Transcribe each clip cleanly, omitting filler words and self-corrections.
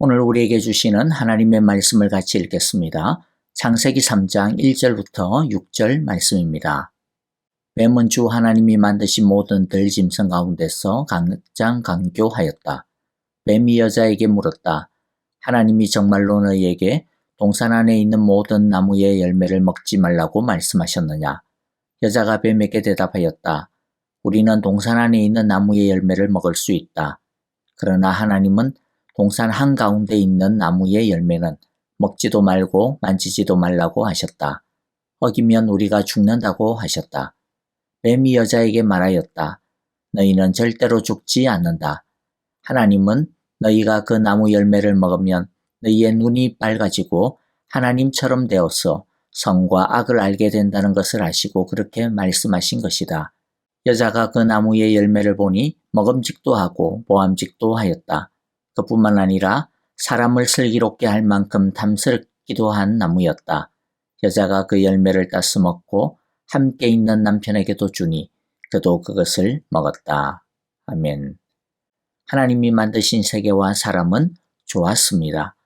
오늘 우리에게 주시는 하나님의 말씀을 같이 읽겠습니다. 창세기 3장 1절부터 6절 말씀입니다. 뱀은 주 하나님이 만드신 모든 들짐승 가운데서 가장 강교하였다. 뱀이 여자에게 물었다. 하나님이 정말로 너희에게 동산 안에 있는 모든 나무의 열매를 먹지 말라고 말씀하셨느냐? 여자가 뱀에게 대답하였다. 우리는 동산 안에 있는 나무의 열매를 먹을 수 있다. 그러나 하나님은 동산 한가운데 있는 나무의 열매는 먹지도 말고 만지지도 말라고 하셨다. 어기면 우리가 죽는다고 하셨다. 뱀이 여자에게 말하였다. 너희는 절대로 죽지 않는다. 하나님은 너희가 그 나무 열매를 먹으면 너희의 눈이 밝아지고 하나님처럼 되어서 선과 악을 알게 된다는 것을 아시고 그렇게 말씀하신 것이다. 여자가 그 나무의 열매를 보니 먹음직도 하고 보암직도 하였다. 그뿐만 아니라 사람을 슬기롭게 할 만큼 탐스럽기도 한 나무였다. 여자가 그 열매를 따서 먹고 함께 있는 남편에게도 주니 그도 그것을 먹었다. 아멘. 하나님이 만드신 세계와 사람은 좋았습니다.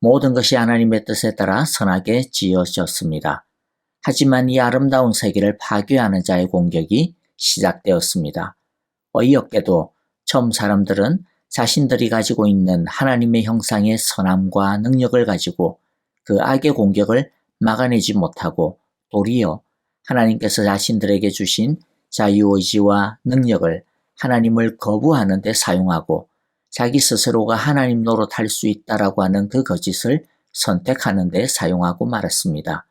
모든 것이 하나님의 뜻에 따라 선하게 지어졌습니다. 하지만 이 아름다운 세계를 파괴하는 자의 공격이 시작되었습니다. 어이없게도 처음 사람들은 자신들이 가지고 있는 하나님의 형상의 선함과 능력을 가지고 그 악의 공격을 막아내지 못하고 도리어 하나님께서 자신들에게 주신 자유의지와 능력을 하나님을 거부하는 데 사용하고 자기 스스로가 하나님 노릇할 수 있다라고 하는 그 거짓을 선택하는 데 사용하고 말았습니다.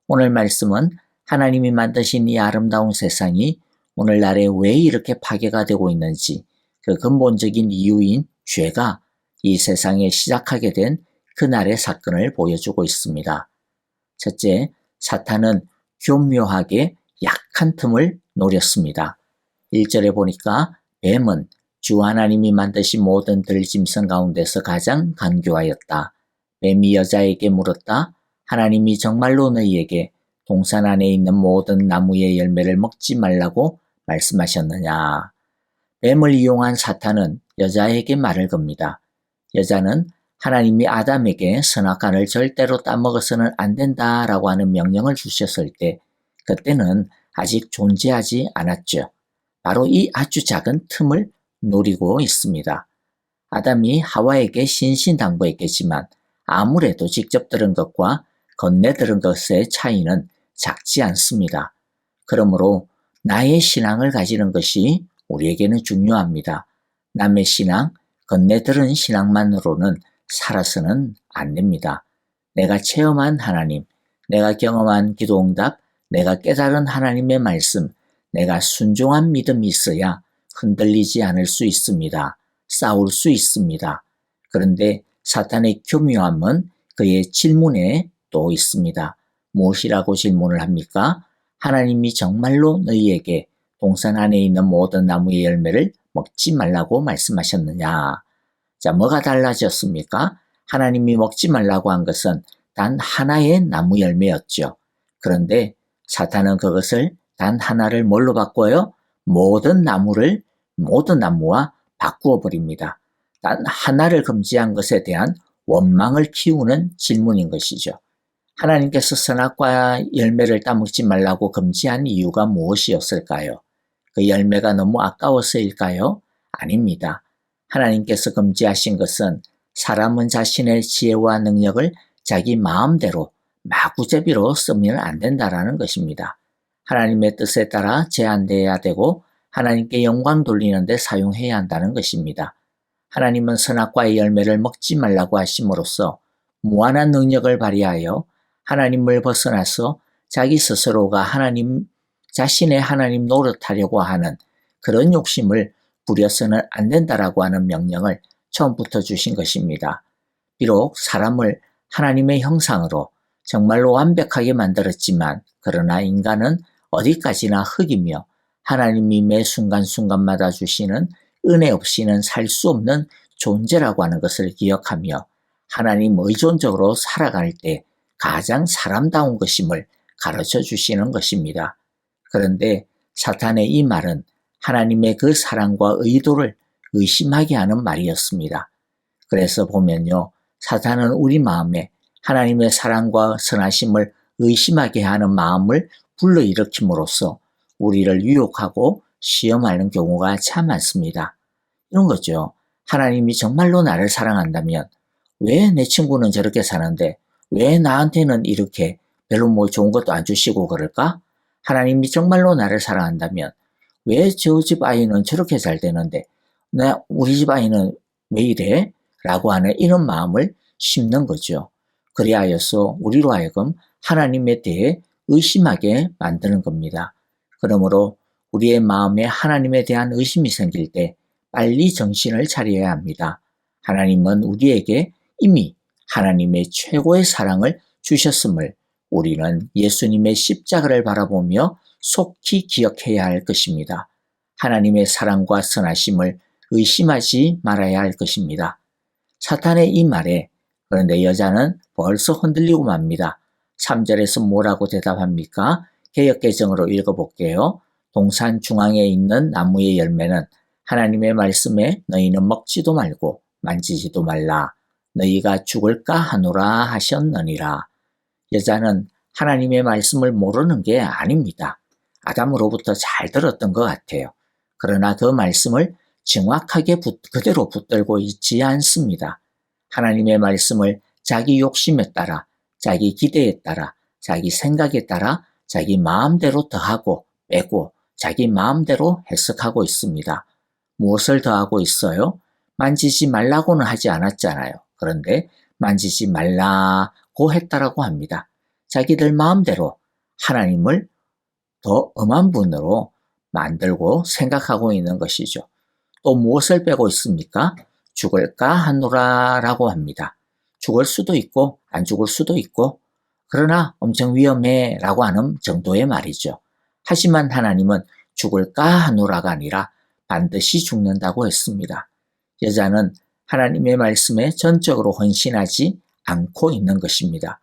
오늘 말씀은 하나님이 만드신 이 아름다운 세상이 오늘날에 왜 이렇게 파괴가 되고 있는지 그 근본적인 이유인 죄가 이 세상에 시작하게 된 그날의 사건을 보여주고 있습니다. 첫째, 사탄은 교묘하게 약한 틈을 노렸습니다. 1절에 보니까 뱀은 주 하나님이 만드신 모든 들짐승 가운데서 가장 간교하였다. 뱀이 여자에게 물었다. 하나님이 정말로 너희에게 동산 안에 있는 모든 나무의 열매를 먹지 말라고 말씀하셨느냐? 뱀을 이용한 사탄은 여자에게 말을 겁니다. 여자는 하나님이 아담에게 선악과를 절대로 따먹어서는 안 된다라고 하는 명령을 주셨을 때 그때는 아직 존재하지 않았죠. 바로 이 아주 작은 틈을 노리고 있습니다. 아담이 하와에게 신신당부했겠지만 아무래도 직접 들은 것과 건네 들은 것의 차이는 작지 않습니다. 그러므로 나의 신앙을 가지는 것이 우리에게는 중요합니다. 남의 신앙, 건네 들은 신앙만으로는 살아서는 안 됩니다. 내가 체험한 하나님, 내가 경험한 기도응답, 내가 깨달은 하나님의 말씀, 내가 순종한 믿음이 있어야 흔들리지 않을 수 있습니다. 싸울 수 있습니다. 그런데 사탄의 교묘함은 그의 질문에 또 있습니다. 무엇이라고 질문을 합니까? 하나님이 정말로 너희에게 동산 안에 있는 모든 나무의 열매를 먹지 말라고 말씀하셨느냐? 자, 뭐가 달라졌습니까? 하나님이 먹지 말라고 한 것은 단 하나의 나무 열매였죠. 그런데 사탄은 그것을 단 하나를 뭘로 바꿔요? 모든 나무와 바꾸어 버립니다. 단 하나를 금지한 것에 대한 원망을 키우는 질문인 것이죠. 하나님께서 선악과 열매를 따먹지 말라고 금지한 이유가 무엇이었을까요? 그 열매가 너무 아까워서일까요? 아닙니다. 하나님께서 금지하신 것은 사람은 자신의 지혜와 능력을 자기 마음대로 마구잡이로 쓰면 안 된다라는 것입니다. 하나님의 뜻에 따라 제한되어야 되고 하나님께 영광 돌리는 데 사용해야 한다는 것입니다. 하나님은 선악과의 열매를 먹지 말라고 하심으로써 무한한 능력을 발휘하여 하나님을 벗어나서 자기 스스로가 자신의 하나님 노릇하려고 하는 그런 욕심을 부려서는 안 된다라고 하는 명령을 처음부터 주신 것입니다. 비록 사람을 하나님의 형상으로 정말로 완벽하게 만들었지만 그러나 인간은 어디까지나 흙이며 하나님이 매 순간순간마다 주시는 은혜 없이는 살 수 없는 존재라고 하는 것을 기억하며 하나님 의존적으로 살아갈 때 가장 사람다운 것임을 가르쳐 주시는 것입니다. 그런데 사탄의 이 말은 하나님의 그 사랑과 의도를 의심하게 하는 말이었습니다. 그래서 보면요. 사탄은 우리 마음에 하나님의 사랑과 선하심을 의심하게 하는 마음을 불러일으킴으로써 우리를 유혹하고 시험하는 경우가 참 많습니다. 이런 거죠. 하나님이 정말로 나를 사랑한다면 왜 내 친구는 저렇게 사는데 왜 나한테는 이렇게 별로 뭐 좋은 것도 안 주시고 그럴까? 하나님이 정말로 나를 사랑한다면 왜 저 집 아이는 저렇게 잘 되는데 우리 집 아이는 왜 이래? 라고 하는 이런 마음을 심는 거죠. 그리하여서 우리로 하여금 하나님에 대해 의심하게 만드는 겁니다. 그러므로 우리의 마음에 하나님에 대한 의심이 생길 때 빨리 정신을 차려야 합니다. 하나님은 우리에게 이미 하나님의 최고의 사랑을 주셨음을 우리는 예수님의 십자가를 바라보며 속히 기억해야 할 것입니다. 하나님의 사랑과 선하심을 의심하지 말아야 할 것입니다. 사탄의 이 말에 그런데 여자는 벌써 흔들리고 맙니다. 3절에서 뭐라고 대답합니까? 개역개정으로 읽어볼게요. 동산 중앙에 있는 나무의 열매는 하나님의 말씀에 너희는 먹지도 말고 만지지도 말라. 너희가 죽을까 하노라 하셨느니라. 여자는 하나님의 말씀을 모르는 게 아닙니다. 아담으로부터 잘 들었던 것 같아요. 그러나 그 말씀을 정확하게 그대로 붙들고 있지 않습니다. 하나님의 말씀을 자기 욕심에 따라, 자기 기대에 따라, 자기 생각에 따라 자기 마음대로 더하고 빼고 자기 마음대로 해석하고 있습니다. 무엇을 더하고 있어요? 만지지 말라고는 하지 않았잖아요. 그런데 만지지 말라고 했다라고 합니다. 자기들 마음대로 하나님을 더 엄한 분으로 만들고 생각하고 있는 것이죠. 또 무엇을 빼고 있습니까? 죽을까 하노라라고 합니다. 죽을 수도 있고 안 죽을 수도 있고 그러나 엄청 위험해라고 하는 정도의 말이죠. 하지만 하나님은 죽을까 하노라가 아니라 반드시 죽는다고 했습니다. 여자는 하나님의 말씀에 전적으로 헌신하지 않고 있는 것입니다.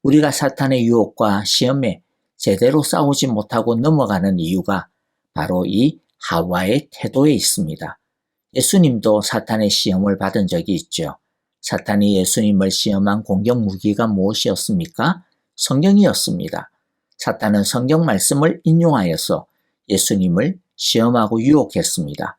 우리가 사탄의 유혹과 시험에 제대로 싸우지 못하고 넘어가는 이유가 바로 이 하와의 태도에 있습니다. 예수님도 사탄의 시험을 받은 적이 있죠. 사탄이 예수님을 시험한 공격 무기가 무엇이었습니까? 성경이었습니다. 사탄은 성경 말씀을 인용하여서 예수님을 시험하고 유혹했습니다.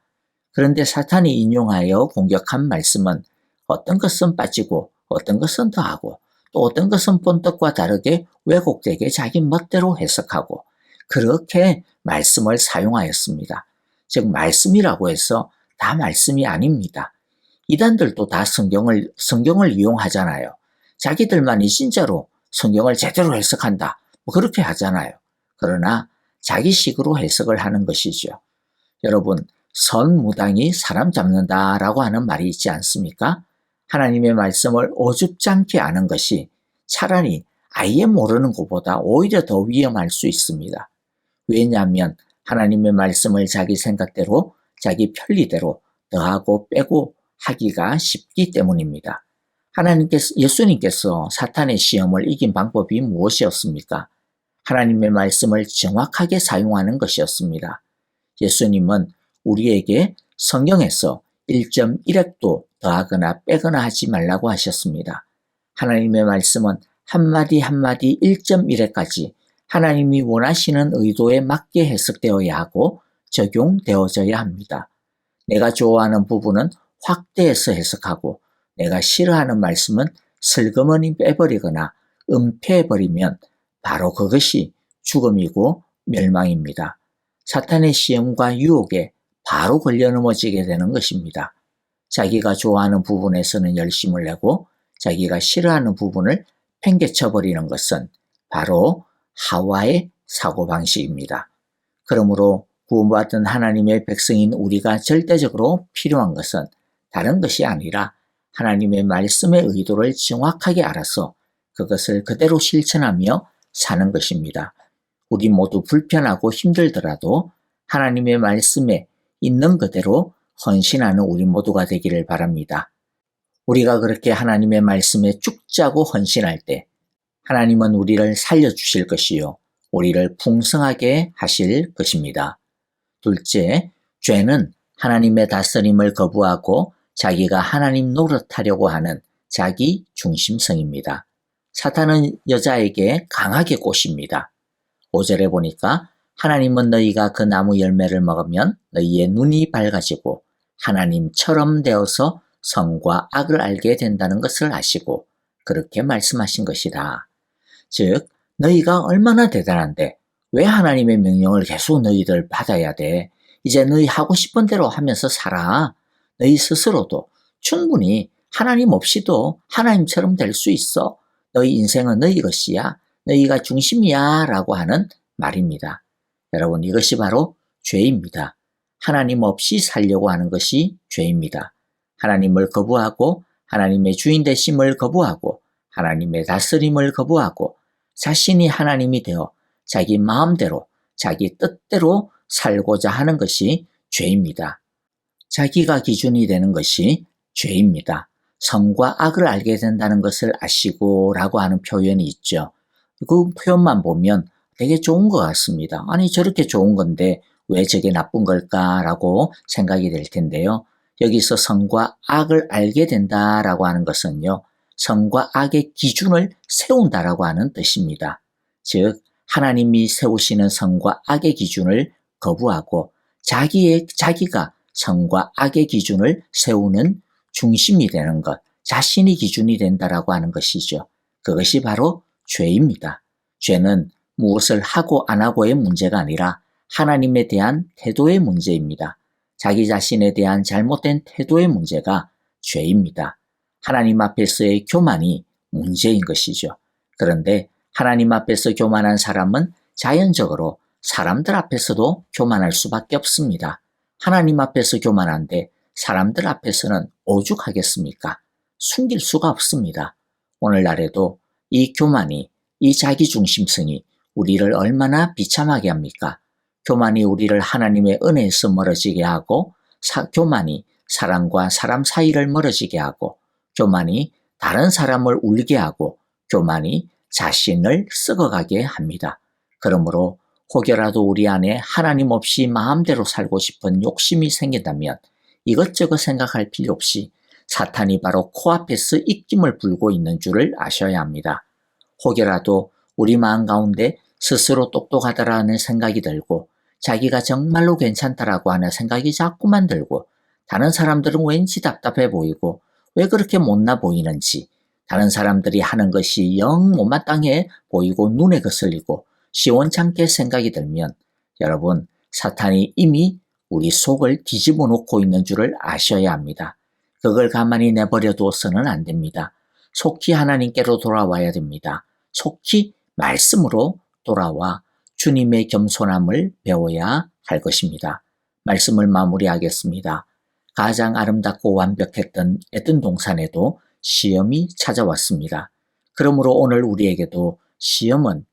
그런데 사탄이 인용하여 공격한 말씀은 어떤 것은 빠지고 어떤 것은 더하고 또 어떤 것은 본뜻과 다르게 왜곡되게 자기 멋대로 해석하고 그렇게 말씀을 사용하였습니다. 즉 말씀이라고 해서 다 말씀이 아닙니다. 이단들도 다 성경을 이용하잖아요. 자기들만이 진짜로 성경을 제대로 해석한다. 뭐 그렇게 하잖아요. 그러나 자기식으로 해석을 하는 것이죠. 여러분, 선무당이 사람 잡는다라고 하는 말이 있지 않습니까? 하나님의 말씀을 어줍잖게 아는 것이 차라리 아예 모르는 것보다 오히려 더 위험할 수 있습니다. 왜냐하면 하나님의 말씀을 자기 생각대로 자기 편리대로 더하고 빼고 하기가 쉽기 때문입니다. 예수님께서 사탄의 시험을 이긴 방법이 무엇이었습니까? 하나님의 말씀을 정확하게 사용하는 것이었습니다. 예수님은 우리에게 성경에서 1.1핵도 더하거나 빼거나 하지 말라고 하셨습니다. 하나님의 말씀은 한마디 한마디 1.1핵까지 하나님이 원하시는 의도에 맞게 해석되어야 하고 적용되어져야 합니다. 내가 좋아하는 부분은 확대해서 해석하고 내가 싫어하는 말씀은 슬그머니 빼버리거나 은폐해버리면 바로 그것이 죽음이고 멸망입니다. 사탄의 시험과 유혹에 바로 걸려 넘어지게 되는 것입니다. 자기가 좋아하는 부분에서는 열심을 내고 자기가 싫어하는 부분을 팽개쳐버리는 것은 바로 하와의 사고방식입니다. 그러므로 구원받은 하나님의 백성인 우리가 절대적으로 필요한 것은 다른 것이 아니라 하나님의 말씀의 의도를 정확하게 알아서 그것을 그대로 실천하며 사는 것입니다. 우리 모두 불편하고 힘들더라도 하나님의 말씀에 있는 그대로 헌신하는 우리 모두가 되기를 바랍니다. 우리가 그렇게 하나님의 말씀에 쭉 짜고 헌신할 때 하나님은 우리를 살려주실 것이요 우리를 풍성하게 하실 것입니다. 둘째, 죄는 하나님의 다스림을 거부하고 자기가 하나님 노릇하려고 하는 자기 중심성입니다. 사탄은 여자에게 강하게 꼬십니다. 5절에 보니까 하나님은 너희가 그 나무 열매를 먹으면 너희의 눈이 밝아지고 하나님처럼 되어서 선과 악을 알게 된다는 것을 아시고 그렇게 말씀하신 것이다. 즉 너희가 얼마나 대단한데 왜 하나님의 명령을 계속 너희들 받아야 돼? 이제 너희 하고 싶은 대로 하면서 살아. 너희 스스로도 충분히 하나님 없이도 하나님처럼 될 수 있어. 너희 인생은 너희 것이야. 너희가 중심이야 라고 하는 말입니다. 여러분 이것이 바로 죄입니다. 하나님 없이 살려고 하는 것이 죄입니다. 하나님을 거부하고 하나님의 주인 되심을 거부하고 하나님의 다스림을 거부하고 자신이 하나님이 되어 자기 마음대로 자기 뜻대로 살고자 하는 것이 죄입니다. 자기가 기준이 되는 것이 죄입니다. 선과 악을 알게 된다는 것을 아시고 라고 하는 표현이 있죠. 그 표현만 보면 되게 좋은 것 같습니다. 아니 저렇게 좋은 건데 왜 저게 나쁜 걸까라고 생각이 될 텐데요. 여기서 선과 악을 알게 된다라고 하는 것은요. 선과 악의 기준을 세운다라고 하는 뜻입니다. 즉 하나님이 세우시는 선과 악의 기준을 거부하고 자기가 선과 악의 기준을 세우는 중심이 되는 것, 자신이 기준이 된다라고 하는 것이죠. 그것이 바로 죄입니다. 죄는 무엇을 하고 안 하고의 문제가 아니라 하나님에 대한 태도의 문제입니다. 자기 자신에 대한 잘못된 태도의 문제가 죄입니다. 하나님 앞에서의 교만이 문제인 것이죠. 그런데 하나님 앞에서 교만한 사람은 자연적으로 사람들 앞에서도 교만할 수밖에 없습니다. 하나님 앞에서 교만한데 사람들 앞에서는 오죽하겠습니까? 숨길 수가 없습니다. 오늘날에도 이 교만이, 이 자기중심성이 우리를 얼마나 비참하게 합니까? 교만이 우리를 하나님의 은혜에서 멀어지게 하고 교만이 사람과 사람 사이를 멀어지게 하고 교만이 다른 사람을 울게 하고 교만이 자신을 썩어가게 합니다. 그러므로 혹여라도 우리 안에 하나님 없이 마음대로 살고 싶은 욕심이 생긴다면 이것저것 생각할 필요 없이 사탄이 바로 코앞에서 입김을 불고 있는 줄을 아셔야 합니다. 혹여라도 우리 마음 가운데 스스로 똑똑하다라는 생각이 들고 자기가 정말로 괜찮다라고 하는 생각이 자꾸만 들고 다른 사람들은 왠지 답답해 보이고 왜 그렇게 못나 보이는지 다른 사람들이 하는 것이 영 못마땅해 보이고 눈에 거슬리고 시원찮게 생각이 들면 여러분 사탄이 이미 우리 속을 뒤집어 놓고 있는 줄을 아셔야 합니다. 그걸 가만히 내버려 두어서는 안 됩니다. 속히 하나님께로 돌아와야 됩니다. 속히 말씀으로 돌아와 주님의 겸손함을 배워야 할 것입니다. 말씀을 마무리하겠습니다. 가장 아름답고 완벽했던 에덴 동산에도 시험이 찾아왔습니다. 그러므로 오늘 우리에게도 시험은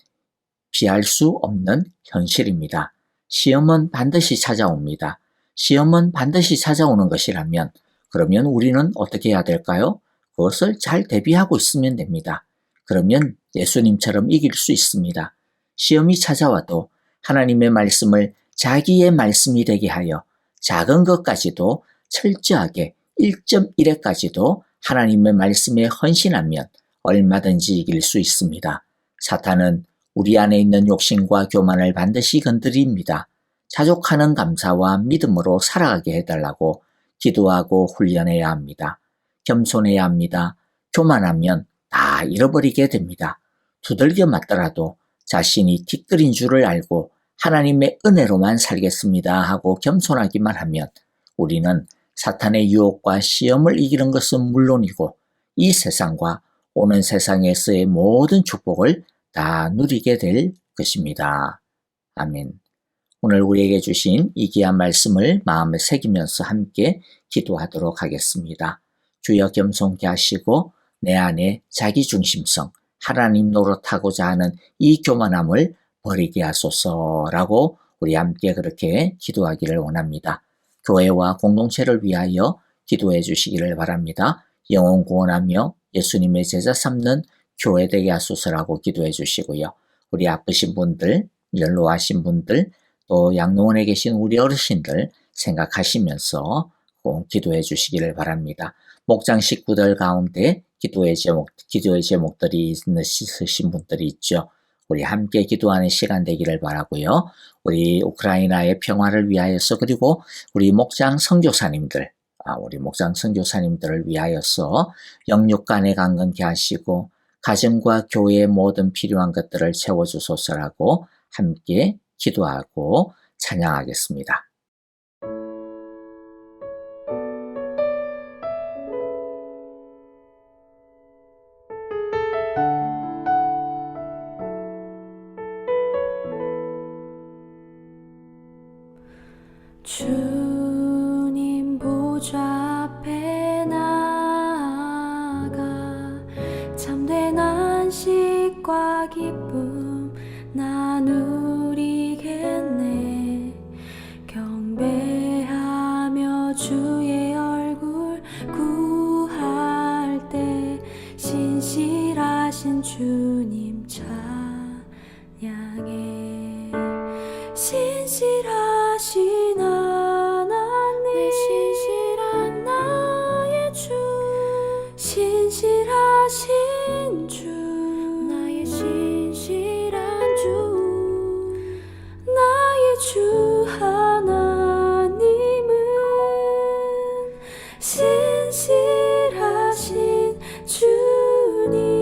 피할 수 없는 현실입니다. 시험은 반드시 찾아옵니다. 시험은 반드시 찾아오는 것이라면 그러면 우리는 어떻게 해야 될까요? 그것을 잘 대비하고 있으면 됩니다. 그러면 예수님처럼 이길 수 있습니다. 시험이 찾아와도 하나님의 말씀을 자기의 말씀이 되게 하여 작은 것까지도 철저하게 1.1회까지도 하나님의 말씀에 헌신하면 얼마든지 이길 수 있습니다. 사탄은 우리 안에 있는 욕심과 교만을 반드시 건드립니다. 자족하는 감사와 믿음으로 살아가게 해달라고 기도하고 훈련해야 합니다. 겸손해야 합니다. 교만하면 다 잃어버리게 됩니다. 두들겨 맞더라도 자신이 티끌인 줄을 알고 하나님의 은혜로만 살겠습니다 하고 겸손하기만 하면 우리는 사탄의 유혹과 시험을 이기는 것은 물론이고 이 세상과 오는 세상에서의 모든 축복을 다 누리게 될 것입니다. 아멘. 오늘 우리에게 주신 이 귀한 말씀을 마음에 새기면서 함께 기도하도록 하겠습니다. 주여 겸손케 하시고 내 안에 자기중심성, 하나님 노릇하고자 하는 이 교만함을 버리게 하소서라고 우리 함께 그렇게 기도하기를 원합니다. 교회와 공동체를 위하여 기도해 주시기를 바랍니다. 영혼 구원하며 예수님의 제자 삼는 교회 되게 하소서라고 기도해 주시고요. 우리 아프신 분들, 연로하신 분들, 또 양로원에 계신 우리 어르신들 생각하시면서 꼭 기도해 주시기를 바랍니다. 목장 식구들 가운데 기도의 제목들이 있으신 분들이 있죠. 우리 함께 기도하는 시간 되기를 바라고요. 우리 우크라이나의 평화를 위하여서, 그리고 우리 목장 선교사님들을 위하여서 영육 간에 강건케 하시고 가정과 교회의 모든 필요한 것들을 채워주소서라고 함께 기도하고 찬양하겠습니다. 주님 보좌 앞에 나아가 참된 안식과 기쁨 나누리겠네. 경배하며 주의 얼굴 구할 때 신실하신 주님 찬양해. 신실하신 하나님, 신실한 나의 주, 신실하신 주, 나의 신실한 주, 나의 주 하나님은 신실하신 주님.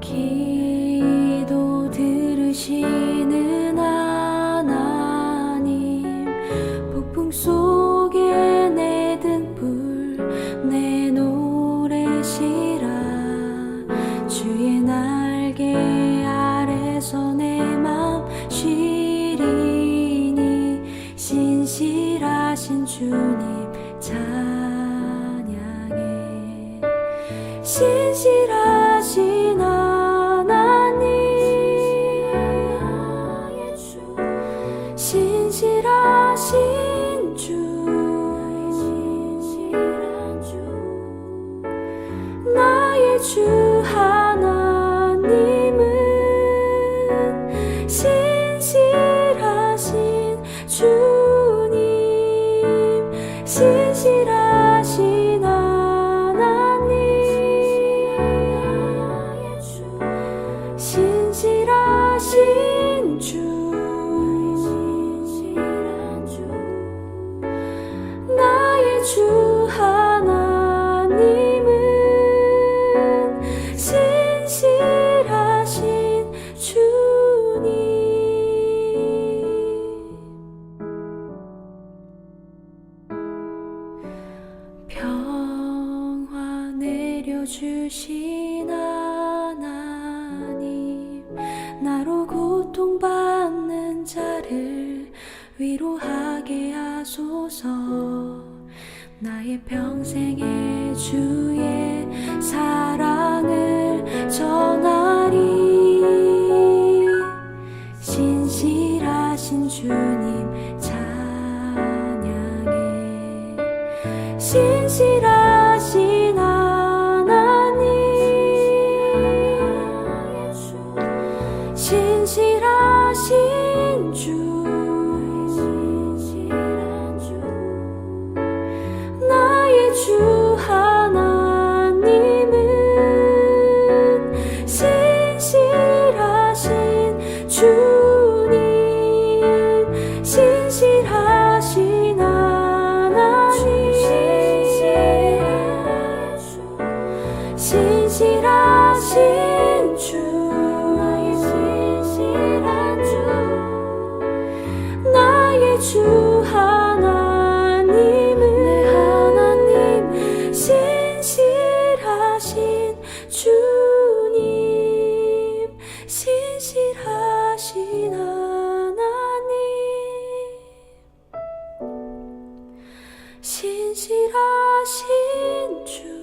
기도 들으시는 하나님, 폭풍 속에 내 등불 내 노래시라. 주의 날개 아래서 내 맘 쉬리니 신실하신 주님 찬양해. 신실하신 신실하신 주, 나의 주 하나님은 신실하신 주님, 신실하신 하나님, 신실하신 주, 나의 주 하나님은 신실하신 주님. 평화 내려주신 하나님, 나로 고통받는 자를 위로하게 하소서. 나의 평생의 주의 사랑을 전하리. 신실하신 주님 찬양해. 신실하신 하나님, 신실하신 주, 나의 주 하나님은 신실하신 주님, 신실하신 하나님, 신실하신 주, 나의 신실한 주, 나의 주 하나님은 내 하나님, 신실하신 주님, 신실하신 하나님, 신실하신 주.